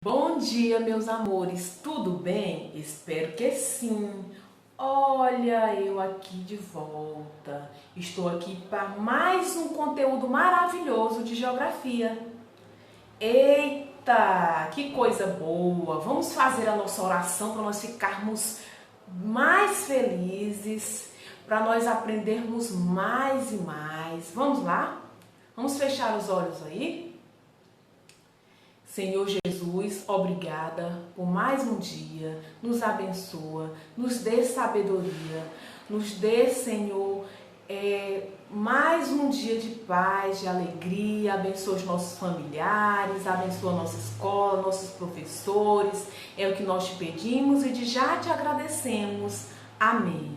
Bom dia, meus amores, tudo bem? Espero que sim. Olha, eu aqui de volta. Estou aqui para mais um conteúdo maravilhoso de geografia. Eita, que coisa boa! Vamos fazer a nossa oração para nós ficarmos mais felizes, para nós aprendermos mais e mais. Vamos lá? Vamos fechar os olhos aí? Senhor Jesus, obrigada por mais um dia. Nos abençoa, nos dê sabedoria, nos dê, Senhor, mais um dia de paz, de alegria. Abençoa os nossos familiares, abençoa a nossa escola, nossos professores. É o que nós te pedimos e de já te agradecemos. Amém.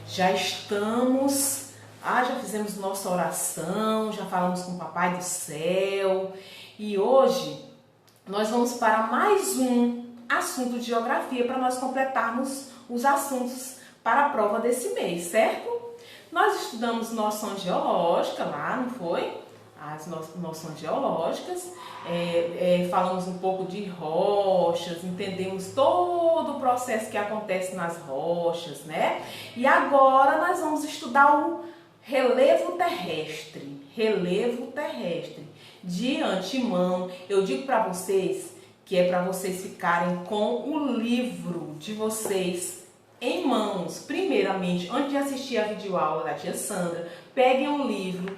Já estamos, já fizemos nossa oração, já falamos com o Papai do Céu. E hoje nós vamos para mais um assunto de geografia para nós completarmos os assuntos para a prova desse mês, certo? Nós estudamos noção geológica lá, não foi? As noções geológicas, falamos um pouco de rochas, entendemos todo o processo que acontece nas rochas, né? E agora nós vamos estudar o relevo terrestre. Relevo terrestre. De antemão, eu digo para vocês que é para vocês ficarem com o livro de vocês em mãos. Primeiramente, antes de assistir a videoaula da tia Sandra, peguem um livro,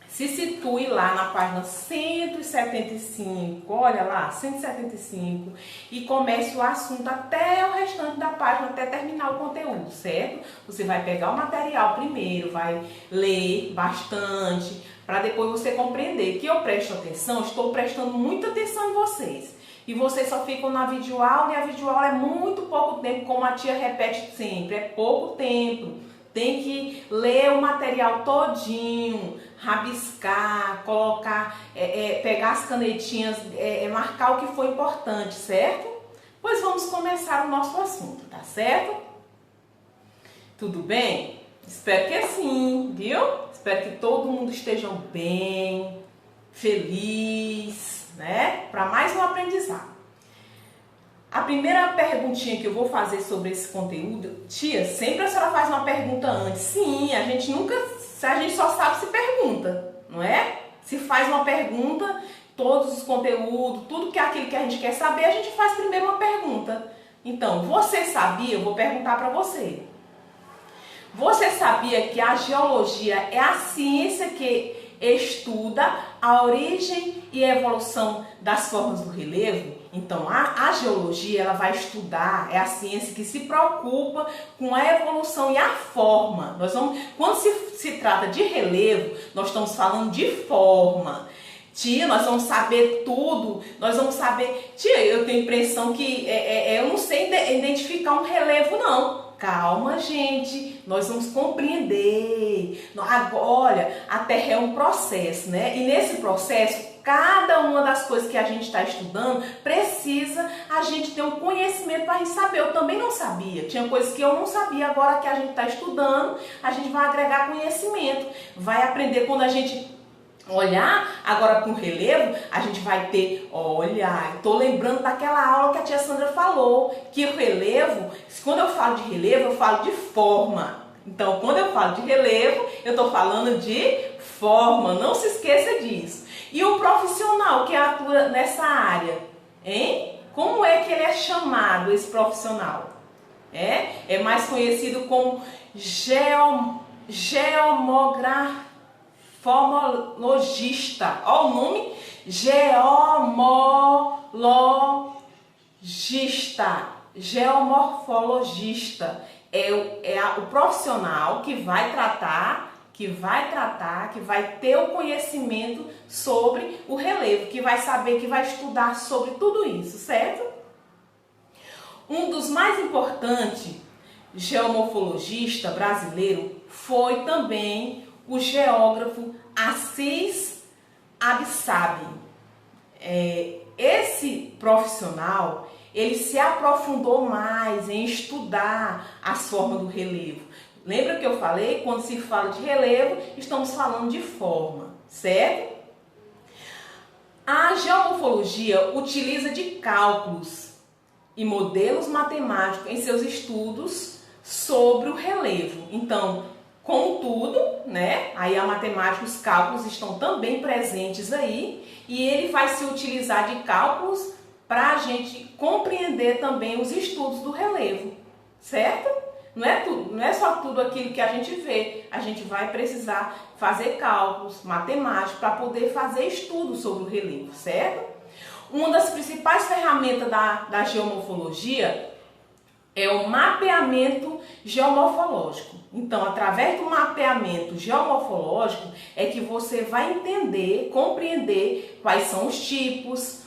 se situe lá na página 175, olha lá, 175, e comece o assunto até o restante da página, até terminar o conteúdo, certo? Você vai pegar o material primeiro, vai ler bastante, para depois você compreender. Que eu presto atenção, estou prestando muita atenção em vocês. E vocês só ficam na videoaula, e a videoaula é muito pouco tempo, como a tia repete sempre, é pouco tempo. Tem que ler o material todinho, rabiscar, colocar, pegar as canetinhas, marcar o que foi importante, certo? Pois vamos começar o nosso assunto, tá certo? Tudo bem? Espero que sim, viu? Espero que todo mundo esteja bem, feliz, né? Para mais um aprendizado. A primeira perguntinha que eu vou fazer sobre esse conteúdo, tia, sempre a senhora faz uma pergunta antes. Sim, a gente só sabe se pergunta, não é? Se faz uma pergunta, todos os conteúdos, tudo que é aquilo que a gente quer saber, a gente faz primeiro uma pergunta. Então, você sabia? Eu vou perguntar para você. Você sabia que a geologia é a ciência que estuda a origem e a evolução das formas do relevo? Então, a geologia ela vai estudar, é a ciência que se preocupa com a evolução e a forma. Quando se trata de relevo, nós estamos falando de forma. Tia, nós vamos saber tudo, nós vamos saber... Tia, eu tenho a impressão que eu não sei identificar um relevo, não. Calma, gente, nós vamos compreender. Olha, a Terra é um processo, né? E nesse processo, cada uma das coisas que a gente está estudando, precisa a gente ter um conhecimento para a gente saber. Eu também não sabia, tinha coisas que eu não sabia. Agora que a gente está estudando, a gente vai agregar conhecimento, vai aprender quando a gente... olhar agora com relevo, a gente vai ter, olha, estou lembrando daquela aula que a tia Sandra falou, que o relevo, quando eu falo de relevo, eu falo de forma. Então, quando eu falo de relevo, eu estou falando de forma, não se esqueça disso. E o profissional que atua nessa área, hein? Como é que ele é chamado, esse profissional? É mais conhecido como geomorfologista. Olha o nome, geomorfologista. É o profissional que vai ter o conhecimento sobre o relevo, que vai saber, que vai estudar sobre tudo isso, certo? Um dos mais importantes geomorfologistas brasileiro foi também o geógrafo Assis Absabe. Esse profissional, ele se aprofundou mais em estudar as formas do relevo. Lembra que eu falei? Quando se fala de relevo, estamos falando de forma, certo? A geomorfologia utiliza de cálculos e modelos matemáticos em seus estudos sobre o relevo. Então, como tudo, né? Aí a matemática, os cálculos estão também presentes aí e ele vai se utilizar de cálculos para a gente compreender também os estudos do relevo, certo? Não é só tudo aquilo que a gente vê, a gente vai precisar fazer cálculos matemáticos para poder fazer estudos sobre o relevo, certo? Uma das principais ferramentas da geomorfologia é o mapeamento geomorfológico. Então, através do mapeamento geomorfológico é que você vai entender, compreender quais são os tipos,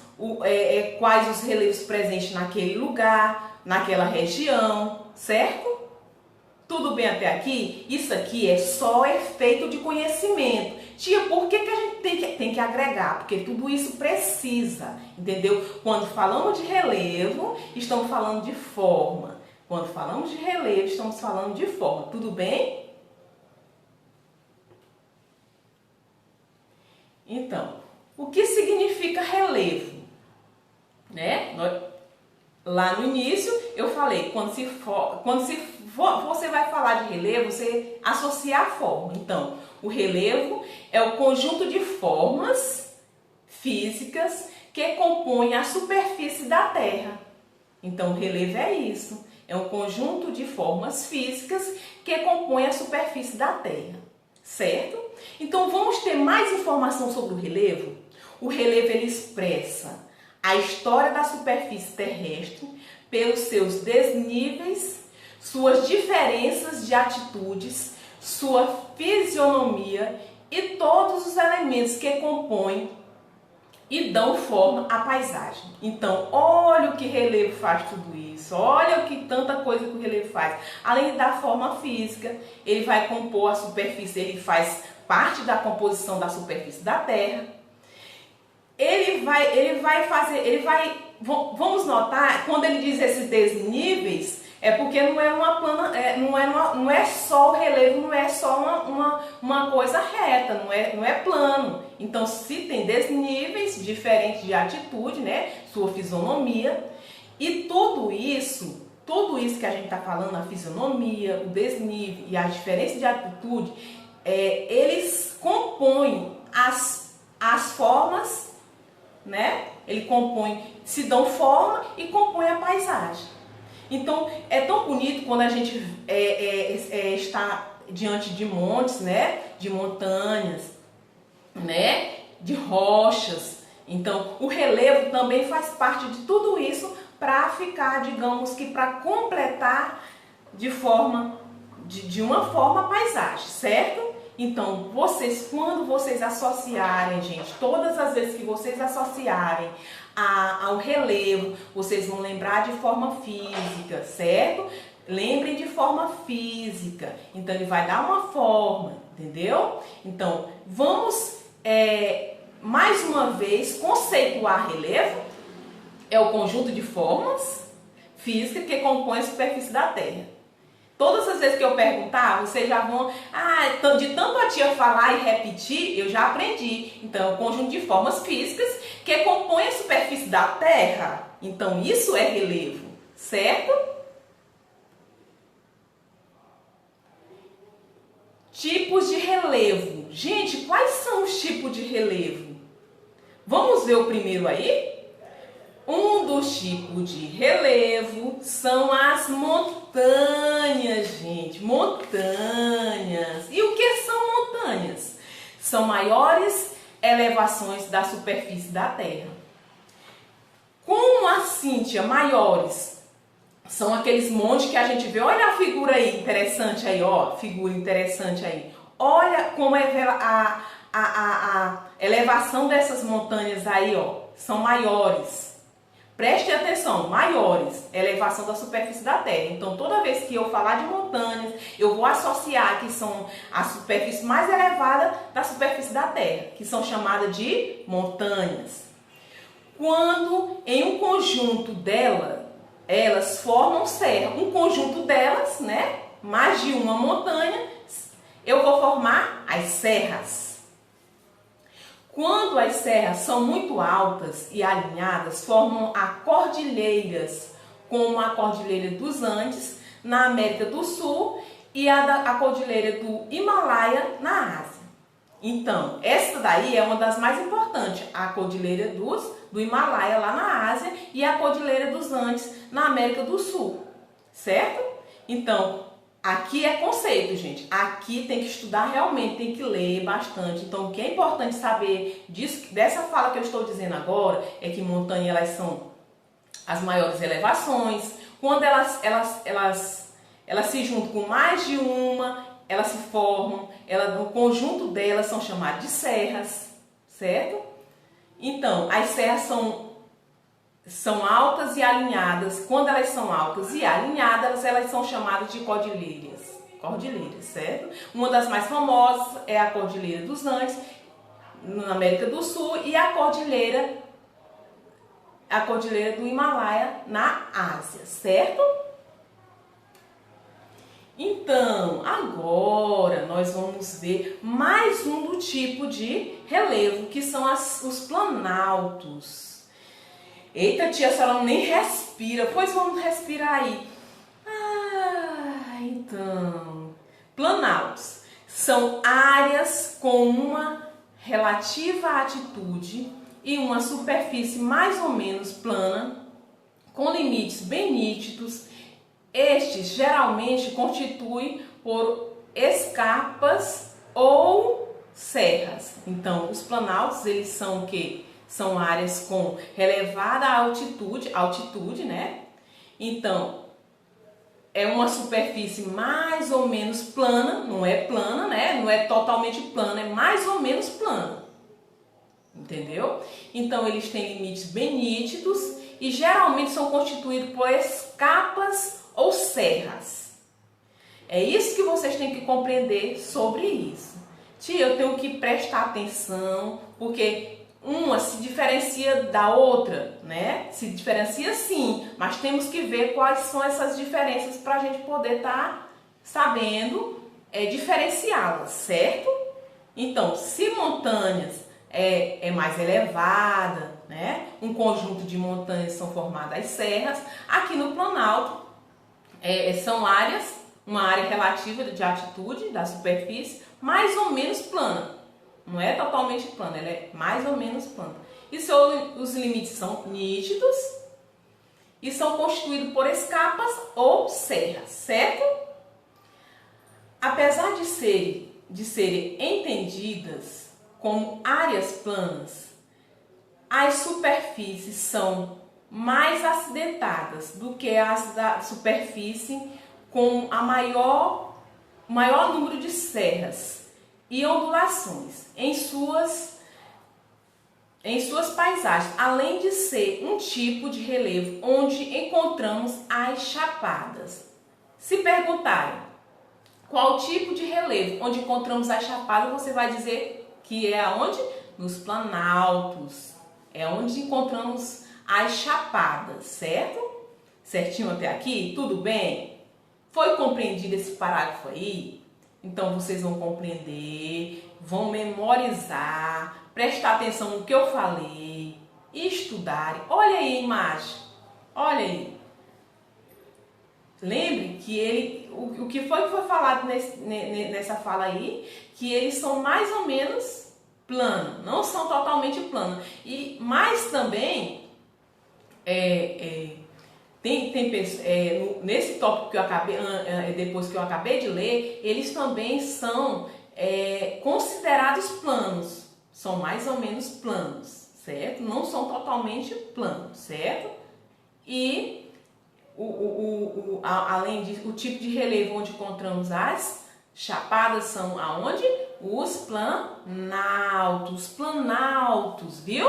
quais os relevos presentes naquele lugar, naquela região, certo? Tudo bem até aqui? Isso aqui é só efeito de conhecimento. Tia, por que a gente tem que agregar? Porque tudo isso precisa, entendeu? Quando falamos de relevo, estamos falando de forma. Quando falamos de relevo, estamos falando de forma. Tudo bem? Então, o que significa relevo? Né? Lá no início eu falei, quando você vai falar de relevo, você associa a forma. Então, o relevo é o conjunto de formas físicas que compõem a superfície da Terra. Então, o relevo é isso. É um conjunto de formas físicas que compõem a superfície da Terra. Certo? Então, vamos ter mais informação sobre o relevo? O relevo ele expressa a história da superfície terrestre pelos seus desníveis, suas diferenças de atitudes, sua fisionomia e todos os elementos que compõem e dão forma à paisagem. Então, olha o que relevo faz tudo isso, olha o que tanta coisa que o relevo faz. Além da forma física, ele vai compor a superfície, ele faz parte da composição da superfície da Terra. Vamos notar, quando ele diz esses desníveis, é porque não é só o relevo, não é só uma coisa reta, não é plano. Então, se tem desníveis diferentes de atitude, né, sua fisionomia, e tudo isso que a gente está falando, a fisionomia, o desnível e as diferenças de atitude, eles compõem as formas, né? Ele compõe, se dão forma e compõe a paisagem. Então, é tão bonito quando a gente está diante de montes, né? De montanhas, né? De rochas. Então, o relevo também faz parte de tudo isso para ficar, digamos que para completar de uma forma a paisagem, certo? Então, quando vocês associarem, gente, todas as vezes que vocês associarem ao relevo, vocês vão lembrar de forma física, certo? Lembrem de forma física. Então, ele vai dar uma forma, entendeu? Então, vamos, mais uma vez, conceituar relevo. É o conjunto de formas físicas que compõem a superfície da Terra. Todas as vezes que eu perguntar, vocês já vão... de tanto a tia falar e repetir, eu já aprendi. Então, é o conjunto de formas físicas que compõem a superfície da Terra. Então, isso é relevo, certo? Tipos de relevo. Gente, quais são os tipos de relevo? Vamos ver o primeiro aí? Um dos tipos de relevo são as montanhas, gente. Montanhas. E o que são montanhas? São maiores elevações da superfície da Terra. Como assim, tia? Maiores? São aqueles montes que a gente vê. Olha a figura aí, interessante aí, ó. Figura interessante aí. Olha como é a elevação dessas montanhas aí, ó. São maiores. Preste atenção, maiores, elevação da superfície da Terra. Então, toda vez que eu falar de montanhas, eu vou associar que são a superfície mais elevada da superfície da Terra, que são chamadas de montanhas. Quando em um conjunto elas formam serra, um conjunto delas, né, mais de uma montanha, eu vou formar as serras. Quando as serras são muito altas e alinhadas, formam cordilheiras, como a Cordilheira dos Andes, na América do Sul, e a Cordilheira do Himalaia, na Ásia. Então, essa daí é uma das mais importantes, a Cordilheira do Himalaia, lá na Ásia, e a Cordilheira dos Andes, na América do Sul, certo? Então, aqui é conceito, gente. Aqui tem que estudar realmente, tem que ler bastante. Então, o que é importante saber dessa fala que eu estou dizendo agora é que montanhas elas são as maiores elevações. Quando elas se juntam com mais de uma, elas se formam. O conjunto delas são chamadas de serras, certo? Então, as serras são altas e alinhadas. Quando elas são altas e alinhadas, elas são chamadas de cordilheiras, certo? Uma das mais famosas é a Cordilheira dos Andes, na América do Sul, e a Cordilheira do Himalaia, na Ásia, certo? Então, agora nós vamos ver mais um do tipo de relevo, que são os planaltos. Eita, tia, a senhora nem respira. Pois vamos respirar aí. Então, planaltos são áreas com uma relativa altitude e uma superfície mais ou menos plana, com limites bem nítidos. Estes geralmente constituem por escarpas ou serras. Então, os planaltos, eles são o quê? São áreas com elevada altitude, né? Então, é uma superfície mais ou menos plana, não é plana, né? Não é totalmente plana, é mais ou menos plana. Entendeu? Então, eles têm limites bem nítidos e geralmente são constituídos por escarpas ou serras. É isso que vocês têm que compreender sobre isso. Tia, eu tenho que prestar atenção, porque uma se diferencia da outra, né? Se diferencia sim, mas temos que ver quais são essas diferenças para a gente poder estar sabendo diferenciá-las, certo? Então, se montanhas é mais elevada, né? Um conjunto de montanhas são formadas as serras. Aqui no Planalto são uma área relativa de altitude da superfície mais ou menos plana. Não é totalmente plana, ela é mais ou menos plana. E os limites são nítidos e são constituídos por escarpas ou serras, certo? Apesar de serem entendidas como áreas planas, as superfícies são mais acidentadas do que as da superfície com maior número de serras e ondulações em suas paisagens, além de ser um tipo de relevo onde encontramos as chapadas. Se perguntarem qual tipo de relevo onde encontramos as chapadas, você vai dizer que é aonde? Nos planaltos. É onde encontramos as chapadas, certo? Certinho até aqui? Tudo bem? Foi compreendido esse parágrafo aí? Então vocês vão compreender, vão memorizar, prestar atenção no que eu falei, estudarem. Olha aí a imagem, olha aí. Lembre que o que foi falado nessa fala aí, que eles são mais ou menos planos, não são totalmente planos. Mas também nesse tópico que eu acabei, depois que eu acabei de ler, eles também são considerados planos, são mais ou menos planos, certo? Não são totalmente planos, certo? E além disso, o tipo de relevo onde encontramos as chapadas são aonde? Os planaltos, viu?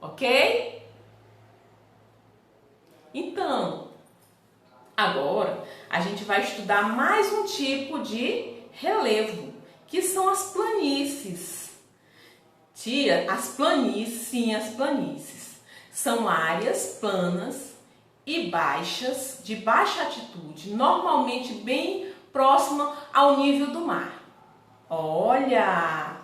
Ok? Então, agora a gente vai estudar mais um tipo de relevo, que são as planícies. Tia, as planícies são áreas planas e baixas, de baixa altitude, normalmente bem próxima ao nível do mar. Olha,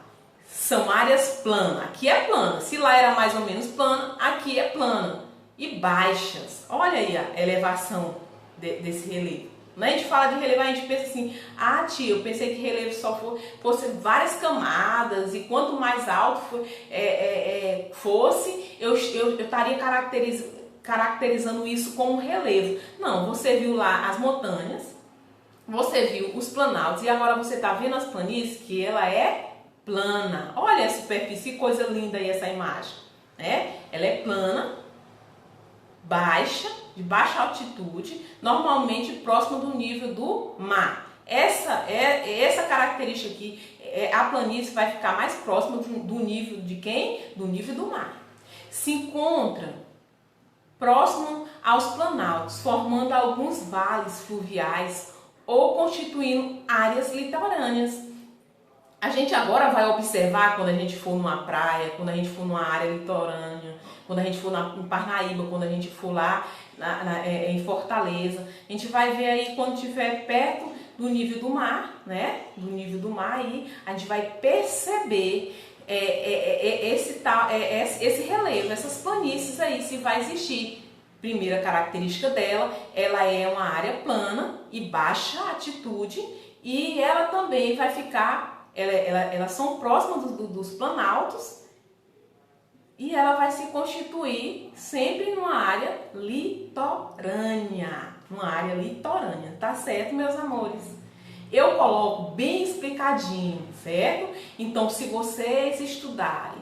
são áreas planas. Aqui é plana. Se lá era mais ou menos plana, aqui é plana. E baixas. Olha aí a elevação desse relevo. Quando a gente fala de relevo, a gente pensa assim, ah, tia, eu pensei que relevo só fosse várias camadas e quanto mais alto fosse, eu estaria caracterizando isso como relevo. Não, você viu lá as montanhas, você viu os planaltos e agora você está vendo as planícies que ela é plana. Olha a superfície, que coisa linda aí essa imagem, né? Ela é plana, baixa, de baixa altitude, normalmente próxima do nível do mar. Essa característica aqui, a planície vai ficar mais próxima do nível de quem? Do nível do mar. Se encontra próximo aos planaltos, formando alguns vales fluviais ou constituindo áreas litorâneas. A gente agora vai observar quando a gente for numa praia, quando a gente for numa área litorânea, quando a gente for em Parnaíba, quando a gente for lá em Fortaleza, a gente vai ver aí quando estiver perto do nível do mar, né? Do nível do mar aí, a gente vai perceber esse relevo, essas planícies aí, se vai existir. Primeira característica dela, ela é uma área plana e baixa altitude e ela também vai ficar, elas são próximas dos planaltos e ela vai se constituir sempre numa área litorânea. Uma área litorânea, tá certo, meus amores? Eu coloco bem explicadinho, certo? Então, se vocês estudarem,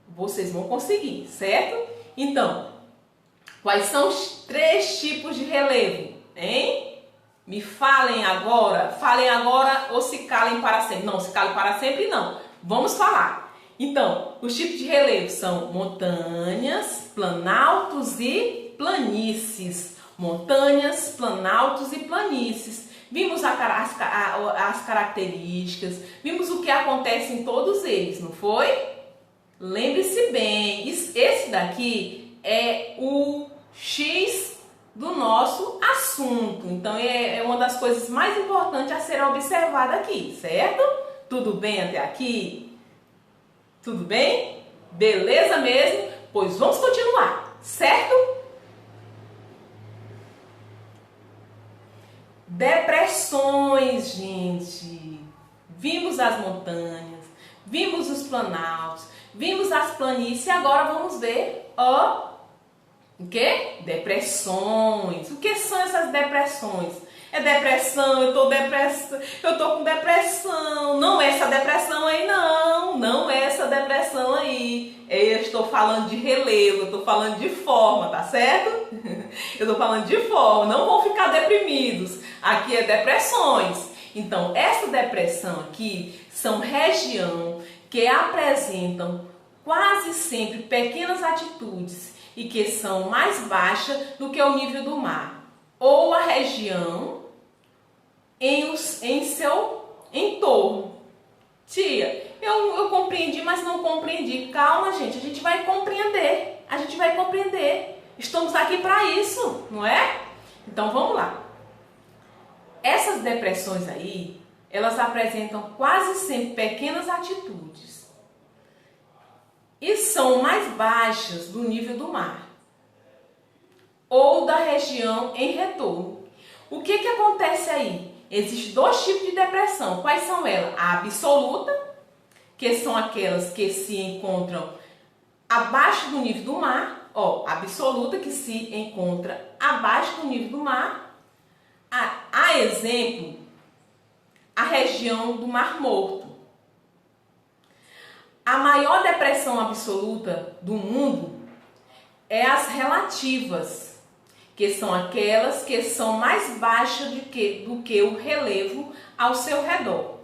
vocês vão conseguir, certo? Então, quais são os 3 tipos de relevo, hein? Me falem agora ou se calem para sempre. Não, se calem para sempre não. Vamos falar. Então, os tipos de relevo são montanhas, planaltos e planícies. Montanhas, planaltos e planícies. Vimos as características, vimos o que acontece em todos eles, não foi? Lembre-se bem, esse daqui é o X do nosso assunto. Então, é uma das coisas mais importantes a ser observada aqui, certo? Tudo bem até aqui? Tudo bem? Beleza mesmo? Pois vamos continuar, certo? Depressões, gente. Vimos as montanhas, vimos os planaltos, vimos as planícies e agora vamos ver o que? Depressões. O que são essas depressões? É depressão, eu tô com depressão. Não é essa depressão aí não, não é essa depressão aí. Eu estou falando de relevo, eu estou falando de forma, tá certo? Eu estou falando de forma, não vão ficar deprimidos. Aqui é depressões. Então, essa depressão aqui são região que apresentam quase sempre pequenas altitudes e que são mais baixas do que o nível do mar, ou a região em seu entorno. Tia, eu compreendi, mas não compreendi. Calma, gente, a gente vai compreender. A gente vai compreender. Estamos aqui para isso, não é? Então, vamos lá. Essas depressões aí, elas apresentam quase sempre pequenas altitudes e são mais baixas do nível do mar ou da região em retorno. O que acontece aí? Existem 2 tipos de depressão. Quais são elas? A absoluta, que são aquelas que se encontram abaixo do nível do mar. Ó, absoluta, que se encontra abaixo do nível do mar. A exemplo, a região do Mar Morto. A maior depressão absoluta do mundo é as relativas, que são aquelas que são mais baixas do que o relevo ao seu redor.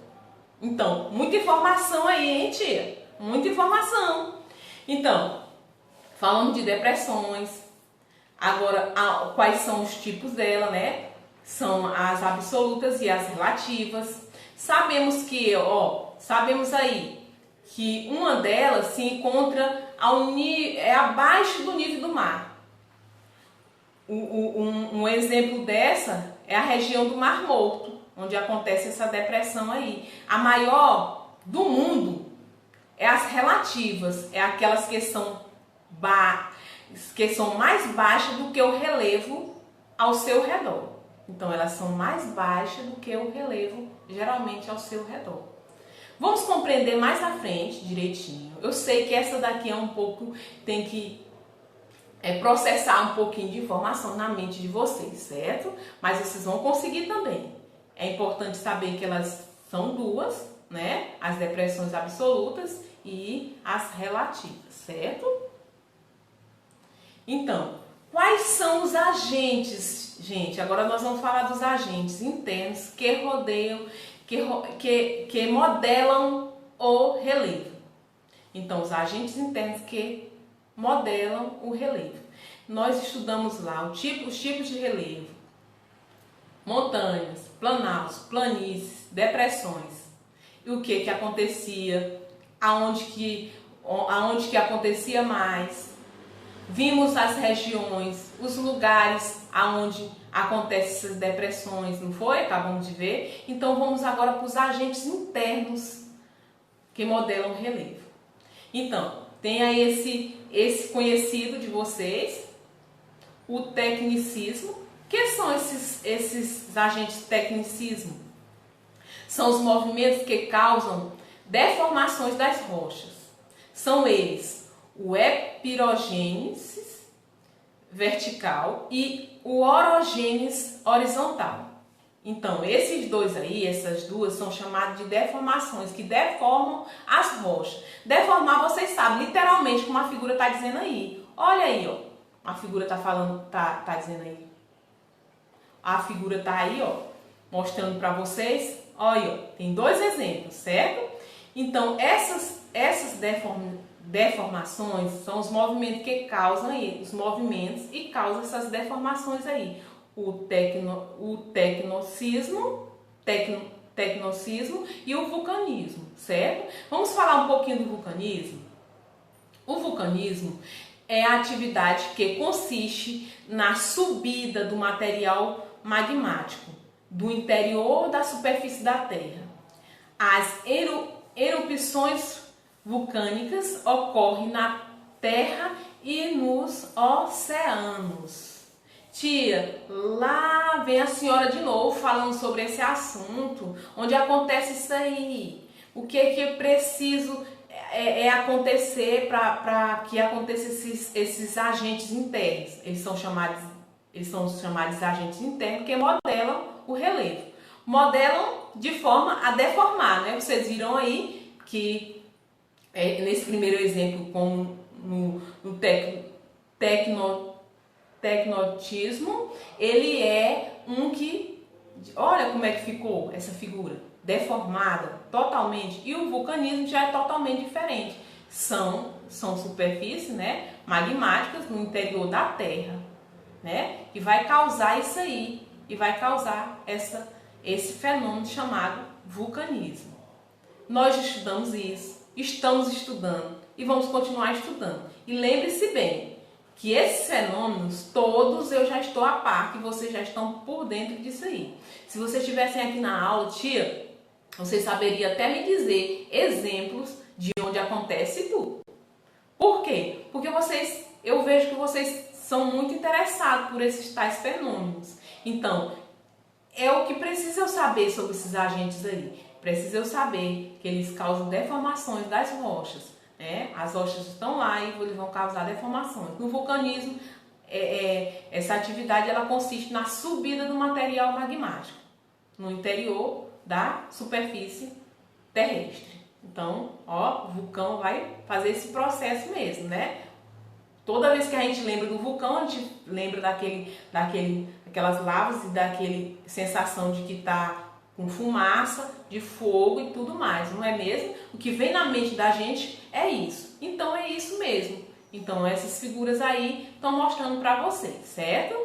Então, muita informação aí, hein, tia? Muita informação. Então, falamos de depressões. Agora, quais são os tipos dela, né? São as absolutas e as relativas. Sabemos aí que uma delas se encontra abaixo do nível do mar. Um exemplo dessa é a região do Mar Morto, onde acontece essa depressão aí. A maior do mundo é as relativas, é aquelas que são mais baixas do que o relevo ao seu redor. Então, elas são mais baixas do que o relevo, geralmente, ao seu redor. Vamos compreender mais à frente, direitinho. Eu sei que essa daqui é um pouco, tem que processar um pouquinho de informação na mente de vocês, certo? Mas vocês vão conseguir também. É importante saber que elas são duas, né? As depressões absolutas e as relativas, certo? Então, quais são os agentes, gente? Agora nós vamos falar dos agentes internos que rodeiam, que modelam o relevo. Então, os agentes internos que modelam o relevo. Nós estudamos lá os tipos de relevo: montanhas, planaltos, planícies, depressões. E o que acontecia, aonde que acontecia mais. Vimos as regiões, os lugares aonde acontecem essas depressões, não foi? Acabamos de ver. Então vamos agora para os agentes internos que modelam o relevo. Então, tem aí esse conhecido de vocês, o tecnicismo. O que são esses agentes tecnicismo? São os movimentos que causam deformações das rochas. São eles o epirogênesis vertical e o orogênesis horizontal. Então, esses dois aí, essas duas, são chamados de deformações, que deformam as rochas. Deformar, vocês sabem, literalmente, como a figura está dizendo aí. Olha aí, ó. A figura está falando, tá dizendo aí. A figura está aí, ó, mostrando para vocês. Olha, ó, tem dois exemplos, certo? Então, essas deformações são os movimentos que causam aí, os movimentos e causam essas deformações aí. O tecnocismo e o vulcanismo, certo? Vamos falar um pouquinho do vulcanismo. O vulcanismo é a atividade que consiste na subida do material magmático do interior da superfície da Terra. As erupções vulcânicas ocorrem na Terra e nos oceanos. Tia, lá vem a senhora de novo falando sobre esse assunto. Onde acontece isso aí? O que é preciso acontecer para que aconteçam esses agentes internos? Eles são chamados de agentes internos que modelam o relevo. Modelam de forma a deformar, né? Vocês viram aí que nesse primeiro exemplo, como no tecnotismo, ele é um que, olha como é que ficou essa figura, deformada totalmente, e o vulcanismo já é totalmente diferente. São superfícies, né, magmáticas no interior da Terra, né, e vai causar isso aí, e vai causar esse fenômeno chamado vulcanismo. Nós estudamos isso, estamos estudando e vamos continuar estudando. E lembre-se bem que esses fenômenos todos eu já estou a par, que vocês já estão por dentro disso aí. Se vocês estivessem aqui na aula, tia, vocês saberiam até me dizer exemplos de onde acontece tudo. Por quê? Porque eu vejo que vocês são muito interessados por esses tais fenômenos. Então, é o que precisa eu saber sobre esses agentes aí. Precisa eu saber que eles causam deformações das rochas, né? As rochas estão lá e eles vão causar deformações. No vulcanismo, essa atividade ela consiste na subida do material magmático no interior da superfície terrestre. Então, ó, o vulcão vai fazer esse processo mesmo, né? Toda vez que a gente lembra do vulcão, a gente lembra daquelas lavas e daquele sensação de que está com fumaça, de fogo e tudo mais, não é mesmo? O que vem na mente da gente é isso. Então é isso mesmo. Então essas figuras aí estão mostrando para vocês, certo?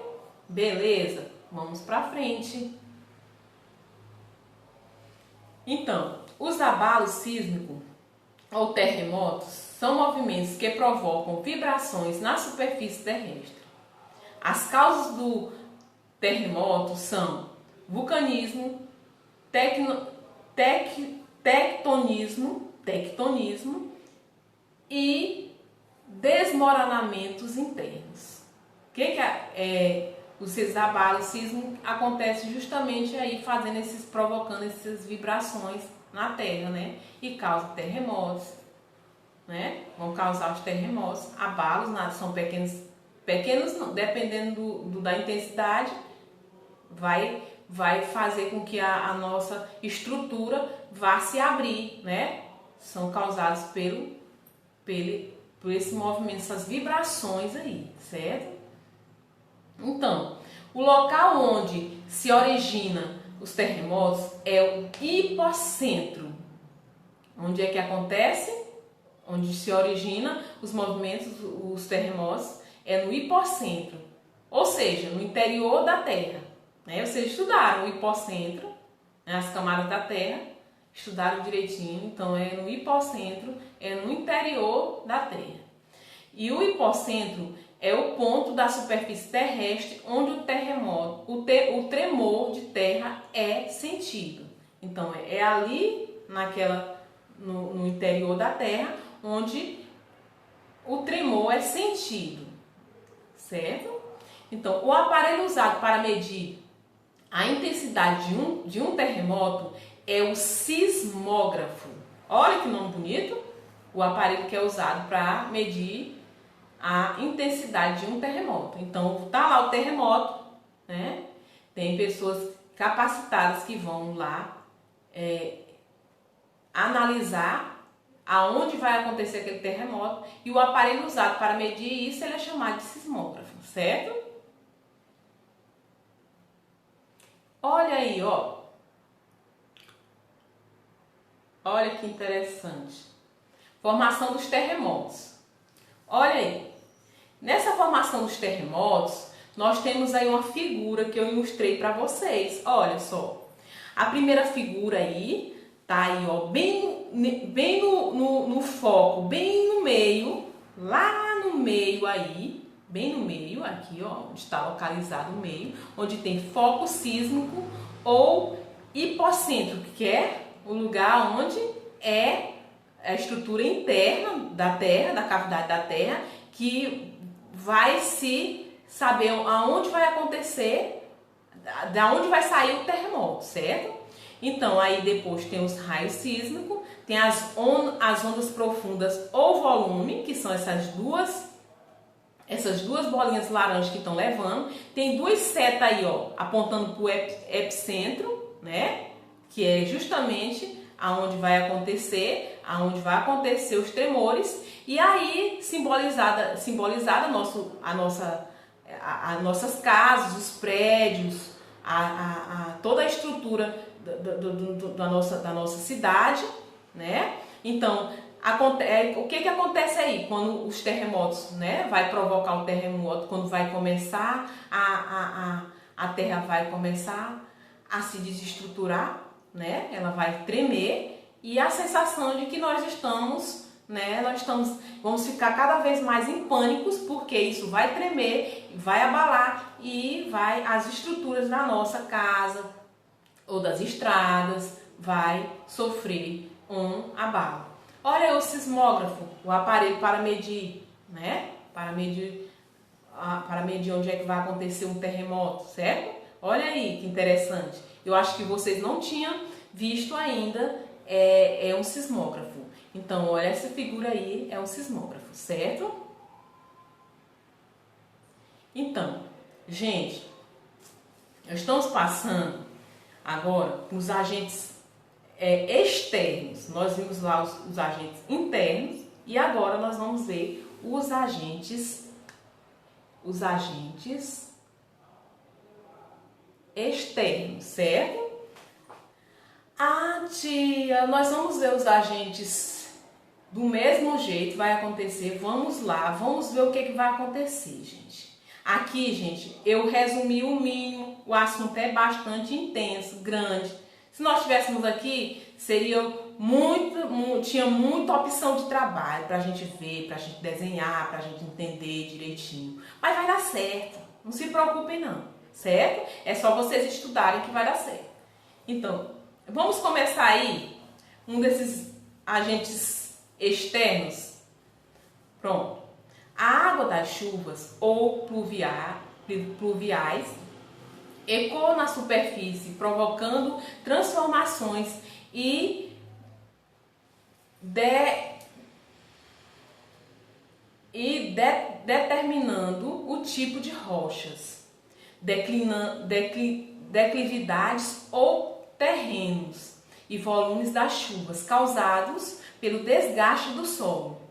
Beleza? Vamos para frente. Então, os abalos sísmicos ou terremotos são movimentos que provocam vibrações na superfície terrestre. As causas do terremoto são vulcanismo, tectonismo e desmoronamentos internos. O que os abalos sísmicos acontece justamente aí provocando essas vibrações na Terra, né? E causa terremotos, né? Vão causar os terremotos, abalos, são pequenos não, dependendo da intensidade, vai fazer com que a nossa estrutura vá se abrir, né? São causados por esse movimento, essas vibrações aí, certo? Então, o local onde se origina os terremotos é o hipocentro. Onde é que acontece? Onde se origina os movimentos, os terremotos, é no hipocentro, ou seja, no interior da Terra. Né? Vocês estudaram o hipocentro, né? As camadas da Terra, estudaram direitinho, então é no hipocentro, é no interior da Terra. E o hipocentro é o ponto da superfície terrestre onde o tremor de terra é sentido. Então é ali no interior da Terra onde o tremor é sentido, certo? Então o aparelho usado para medir a intensidade de um terremoto é o sismógrafo. Olha que nome bonito! O aparelho que é usado para medir a intensidade de um terremoto. Então, tá lá o terremoto, né? Tem pessoas capacitadas que vão lá analisar aonde vai acontecer aquele terremoto, e o aparelho usado para medir isso ele é chamado de sismógrafo, certo? Olha aí, ó. Olha que interessante. Formação dos terremotos. Olha aí. Nessa formação dos terremotos, nós temos aí uma figura que eu ilustrei para vocês. Olha só. A primeira figura aí tá aí, ó, bem no foco, bem no meio, lá no meio aí, bem no meio, aqui, ó, onde está localizado o meio, onde tem foco sísmico ou hipocentro, que é o lugar onde é a estrutura interna da Terra, da cavidade da Terra, que vai se saber aonde vai acontecer, da onde vai sair o terremoto, certo? Então, aí depois tem os raios sísmicos, tem as ondas profundas ou volume, que são essas duas bolinhas laranjas que estão levando. Tem duas setas aí, ó, apontando para o epicentro, né? Que é justamente aonde vai acontecer os tremores. E aí, simbolizada as nossas casas, os prédios, toda a estrutura da nossa cidade, né? Então, o que acontece aí quando os terremotos, né? Vai provocar o terremoto, quando vai começar a Terra vai começar a se desestruturar, né? Ela vai tremer, e a sensação de que vamos ficar cada vez mais em pânicos, porque isso vai tremer, vai abalar e as estruturas da nossa casa ou das estradas vai sofrer um abalo. Olha o sismógrafo, o aparelho para medir, né? Para medir onde é que vai acontecer um terremoto, certo? Olha aí que interessante. Eu acho que vocês não tinham visto ainda um sismógrafo. Então, olha, essa figura aí é um sismógrafo, certo? Então, gente, nós estamos passando agora os agentes externos. Nós vimos lá os agentes internos e agora nós vamos ver os agentes externos, certo? Ah, tia, nós vamos ver os agentes do mesmo jeito, vai acontecer. Vamos lá, vamos ver o que vai acontecer, gente. Aqui, gente, eu resumi o mínimo, o assunto é bastante intenso, grande. Se nós estivéssemos aqui, tinha muita opção de trabalho pra gente ver, pra gente desenhar, pra gente entender direitinho. Mas vai dar certo, não se preocupem não, certo? É só vocês estudarem que vai dar certo. Então, vamos começar aí um desses agentes externos, Pronto. A água das chuvas ou pluviais ecoa na superfície, provocando transformações e determinando o tipo de rochas, declividades ou terrenos e volumes das chuvas causados pelo desgaste do solo,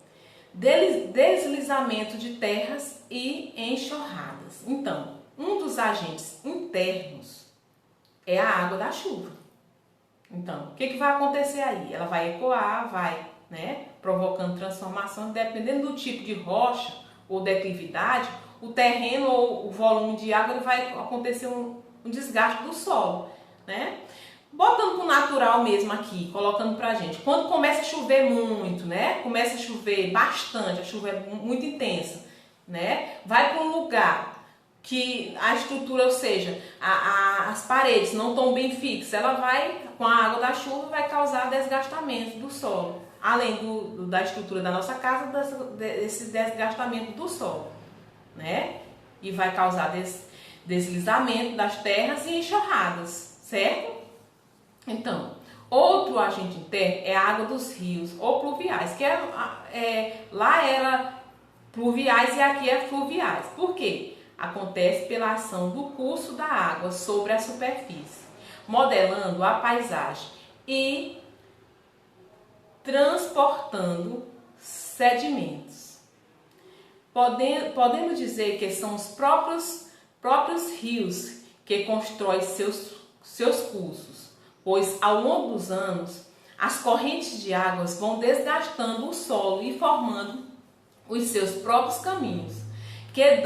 deslizamento de terras e enxurradas. Então, um dos agentes internos é a água da chuva. Então, o que vai acontecer aí? Ela vai ecoar, vai, provocando transformações, dependendo do tipo de rocha ou declividade, o terreno ou o volume de água vai acontecer um desgaste do solo, Botando pro natural mesmo aqui, colocando pra gente. Quando começa a chover muito, Começa a chover bastante, a chuva é muito intensa, Vai para um lugar que a estrutura, ou seja, as paredes não estão bem fixas, ela vai, com a água da chuva, vai causar desgastamento do solo. Além da estrutura da nossa casa, desse desgastamento do solo, E vai causar deslizamento das terras e enxurradas, certo? Então, outro agente interno é a água dos rios ou pluviais, que lá era pluviais e aqui é fluviais. Por quê? Acontece pela ação do curso da água sobre a superfície, modelando a paisagem e transportando sedimentos. Podemos dizer que são os próprios rios que constroem seus cursos, pois ao longo dos anos as correntes de águas vão desgastando o solo e formando os seus próprios caminhos, que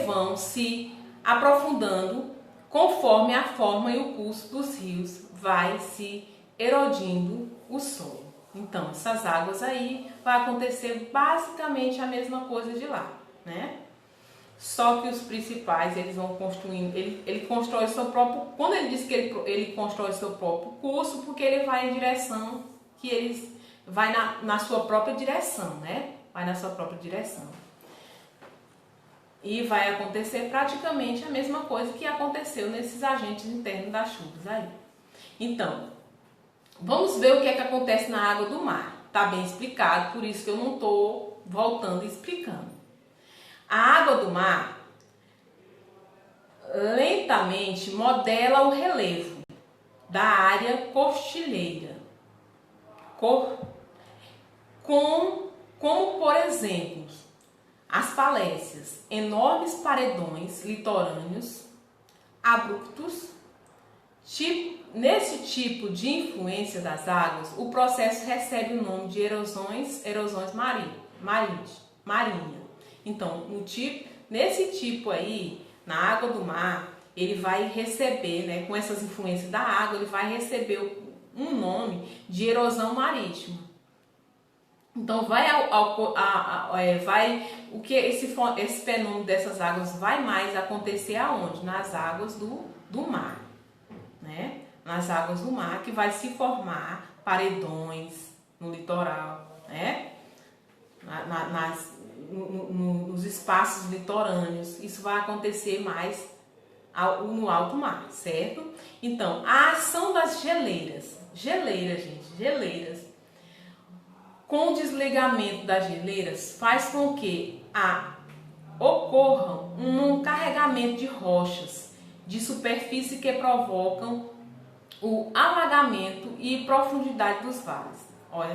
vão se aprofundando conforme a forma e o curso dos rios vai se erodindo o solo. Então, essas águas aí vai acontecer basicamente a mesma coisa de lá, Só que os principais, eles vão construindo, ele constrói seu próprio, quando ele diz que ele constrói seu próprio curso, porque ele vai em direção, vai na sua própria direção, Vai na sua própria direção. E vai acontecer praticamente a mesma coisa que aconteceu nesses agentes internos das chuvas aí. Então, vamos ver o que é que acontece na água do mar. Tá bem explicado, por isso que eu não estou voltando e explicando. A água do mar lentamente modela o relevo da área costilheira, como por exemplo, as falésias, enormes paredões litorâneos abruptos. Nesse tipo de influência das águas, o processo recebe o nome de erosões marinha. Então, nesse tipo aí, na água do mar, ele vai receber, com essas influências da água, ele vai receber um nome de erosão marítima. Então, esse fenômeno dessas águas vai mais acontecer aonde? Nas águas do mar, Nas águas do mar, que vai se formar paredões no litoral, nos espaços litorâneos. Isso vai acontecer mais no alto mar, certo? Então, a ação das geleiras, com o desligamento das geleiras, faz com que ocorra um carregamento de rochas de superfície que provocam o alagamento e profundidade dos vales. Olha,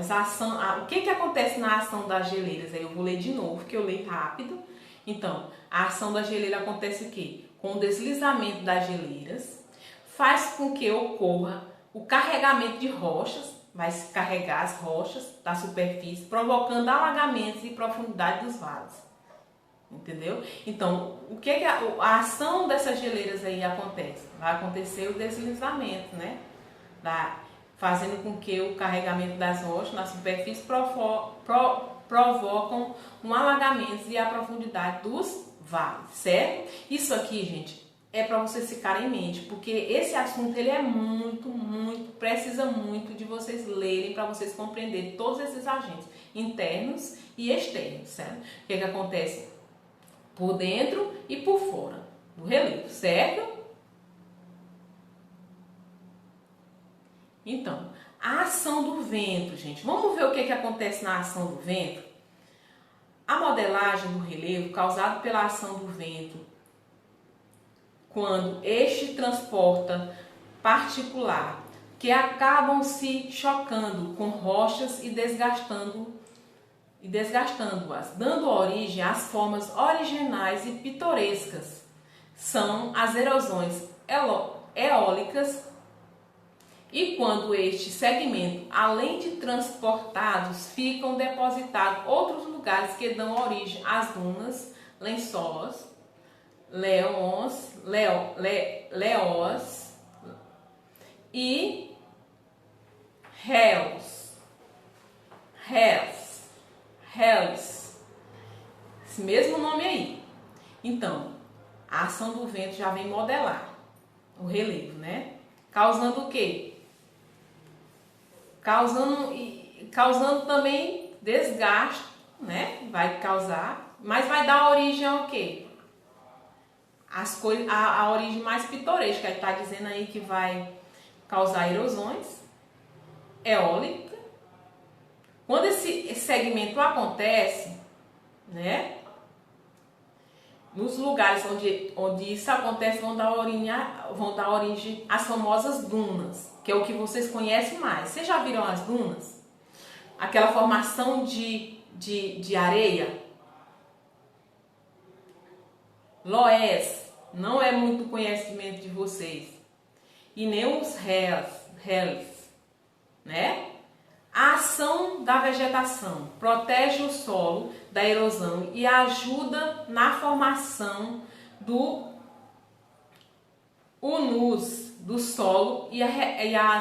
o que acontece na ação das geleiras? Aí eu vou ler de novo, que eu leio rápido. Então, a ação da geleira acontece o quê? Com o deslizamento das geleiras, faz com que ocorra o carregamento de rochas, vai se carregar as rochas da superfície, provocando alagamentos e profundidade dos vales. Entendeu? Então, o que a ação dessas geleiras aí acontece? Vai acontecer o deslizamento, fazendo com que o carregamento das rochas na superfície provocam um alagamento e a profundidade dos vales, certo? Isso aqui, gente, é para vocês ficarem em mente, porque esse assunto ele é precisa muito de vocês lerem para vocês compreenderem todos esses agentes. internos e externos, certo? O que acontece por dentro e por fora do relevo, certo? Então, a ação do vento, gente. Vamos ver o que acontece na ação do vento? A modelagem do relevo causada pela ação do vento, quando este transporta particular que acabam se chocando com rochas e desgastando-as, dando origem às formas originais e pitorescas. São as erosões eólicas. E quando este segmento, além de transportados, ficam depositados em outros lugares que dão origem às dunas, lençóis, leões e réus, esse mesmo nome aí. Então, a ação do vento já vem modelar o relevo, né? Causando o quê? Causando também desgaste, né? Vai causar, mas vai dar origem ao quê? A origem mais pitoresca, ele está dizendo aí que vai causar erosões eólicas. Quando esse segmento acontece, né? Nos lugares onde isso acontece vão dar origem às famosas dunas, que é o que vocês conhecem mais. Vocês já viram as dunas? Aquela formação de areia? Loés, não é muito conhecimento de vocês. E nem os réus, né? A ação da vegetação protege o solo da erosão e ajuda na formação do humus do solo e a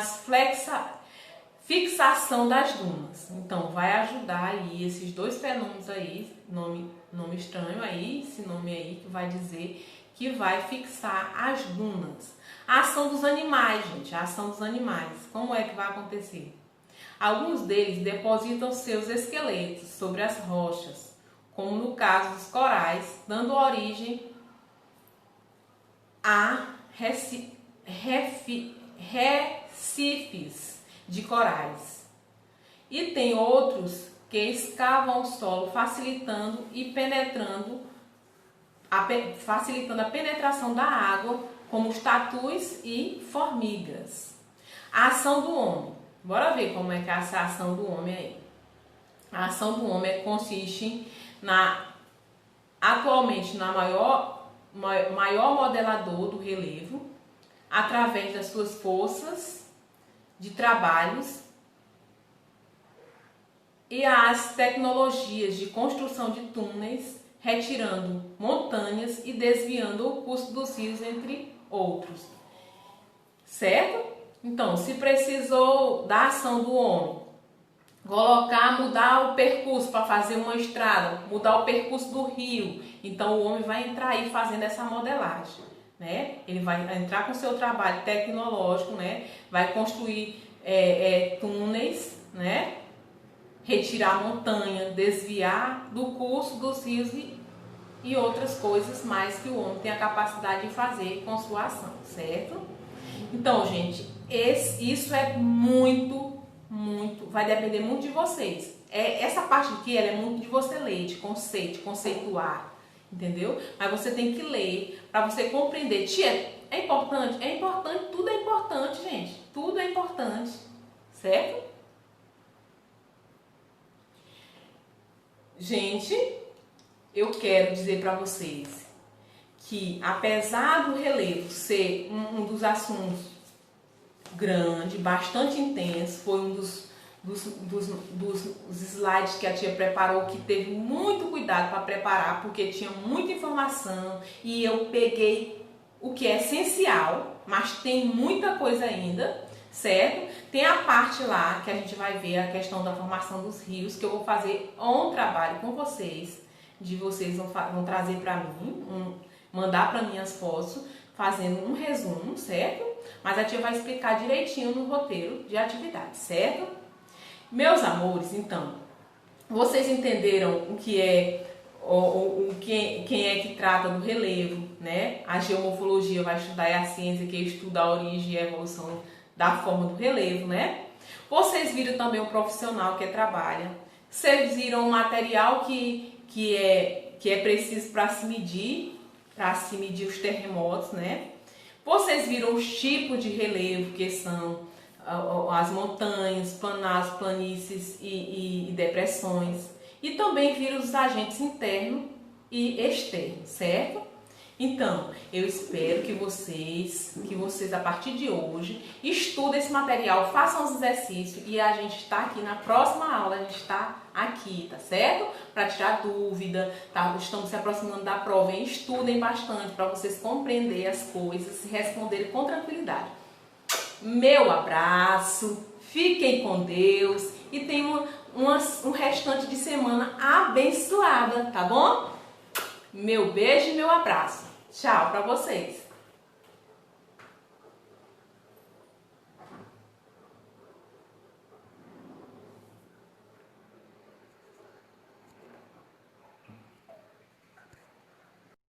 fixação das dunas. Então, vai ajudar aí esses dois fenômenos aí, nome estranho aí, esse nome aí que vai dizer que vai fixar as dunas. A ação dos animais, gente, a ação dos animais, como é que vai acontecer? Alguns deles depositam seus esqueletos sobre as rochas, como no caso dos corais, dando origem a recifes de corais. E tem outros que escavam o solo, facilitando a penetração da água, como os tatus e formigas. A ação do homem. Bora ver como é que é essa ação do homem aí. A ação do homem consiste atualmente na maior modelador do relevo, através das suas forças de trabalhos e as tecnologias de construção de túneis, retirando montanhas e desviando o curso dos rios, entre outros. Certo? Então, se precisou da ação do homem, mudar o percurso para fazer uma estrada, mudar o percurso do rio, então o homem vai entrar aí fazendo essa modelagem, né? Ele vai entrar com seu trabalho tecnológico, né? Vai construir túneis, né? Retirar a montanha, desviar do curso dos rios e outras coisas mais que o homem tem a capacidade de fazer com sua ação, certo? Então, gente, isso é muito, vai depender muito de vocês. Essa parte aqui, ela é muito de você ler, de conceituar, entendeu? Mas você tem que ler para você compreender. Tia, é importante? É importante, tudo é importante, gente. Tudo é importante, certo? Gente, eu quero dizer para vocês que, apesar do relevo ser um dos assuntos grande, bastante intenso, foi um dos slides que a tia preparou, que teve muito cuidado para preparar, porque tinha muita informação e eu peguei o que é essencial, mas tem muita coisa ainda, certo? Tem a parte lá que a gente vai ver a questão da formação dos rios, que eu vou fazer um trabalho com vocês, vocês vão trazer para mim, mandar para mim as fotos, fazendo um resumo, certo? Mas a tia vai explicar direitinho no roteiro de atividade, certo? Meus amores, então, Vocês entenderam o que é, quem é que trata do relevo, né? A geomorfologia vai estudar, é a ciência que estuda a origem e a evolução da forma do relevo, né? Vocês viram também o profissional que trabalha. Vocês viram o material que é preciso para se medir os terremotos, né? Vocês viram os tipos de relevo, que são as montanhas, planaltos, planícies e depressões. E também viram os agentes internos e externos, certo? Então, eu espero que vocês a partir de hoje, estudem esse material, façam os exercícios e a gente está aqui na próxima aula, a gente está aqui, tá certo? Para tirar dúvida, tá? Estamos se aproximando da prova, e estudem bastante para vocês compreenderem as coisas e responderem com tranquilidade. Meu abraço, fiquem com Deus e tenham um restante de semana abençoada, tá bom? Meu beijo e meu abraço. Tchau para vocês.